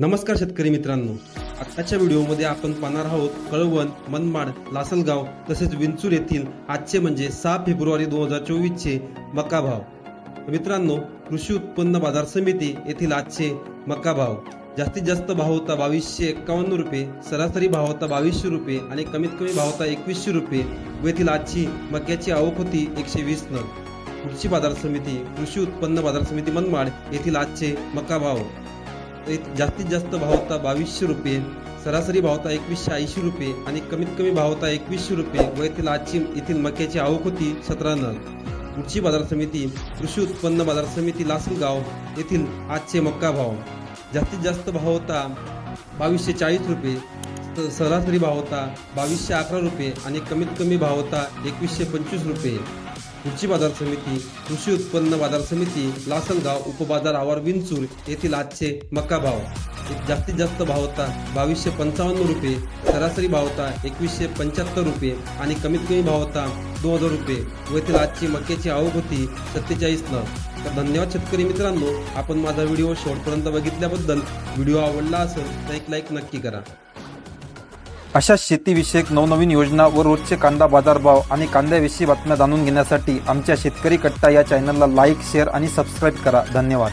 नमस्कार शेतकरी मित्रांनो, आजच्या व्हिडिओमध्ये आपण पाहणार आहोत कळवण, मनमाड, लासलगाव तसेच विंचूर येथील आजचे म्हणजे 6 फेब्रुवारी 2024 चे मका भाव। मित्रांनो, कृषी उत्पन्न बाजार समिती येथील आजचे मका भाव जास्तीत जास्त भाव होता 2251 रुपये, सरासरी भाव होता 2200 रुपये आणि कमीत कमी भाव होता 2100 रुपये व येथील आजची मक्याची आवक होती 120 नग। कृषी बाजार समिती कृषी उत्पन्न बाजार समिती मनमाड येथील आजचे मका भाव जास्तीत जास्त भाव होता 2200 रुपये, सरासरी भाव होता 2180 रुपये आणि कमीत कमी भाव होता 2100 रुपये व येथील मक्याची आवक होती 17 नग। कृषी बाजार समिती कृषी उत्पन्न बाजार समिती लासलगाव येथील आजचे मका भाव जास्तीत जास्त भाव होता 2240 रुपये, सरासरी भाव होता 2211 रुपये आणि कमीत कमी भाव होता 2125 रुपये। कृषी बाजार समिती कृषी उत्पन्न बाजार समिती लासलगाव उपबाजार आवार विंचूर येथील आजचे मका भाव जास्तीत जास्त भाव होता 2255 रुपये, सरासरी भाव होता 2175 रुपये आणि कमीत कमी भाव होता 2000 रुपये व येथील आजची मक्याची आवक होती 47 नग। तर धन्यवाद शेतकरी मित्रांनो, आपण माझा व्हिडिओ शेवटपर्यंत बघितल्याबद्दल। व्हिडिओ आवडला असेल तर एक लाईक नक्की करा। अशा शेतीविषयक नवनवीन योजना व रोजचे कांदा बाजारभाव आणि कांद्याविषयी बातम्या जाणून घेण्यासाठी आमच्या शेतकरी कट्टा या चॅनलला लाईक, शेअर आणि सबस्क्राईब करा। धन्यवाद।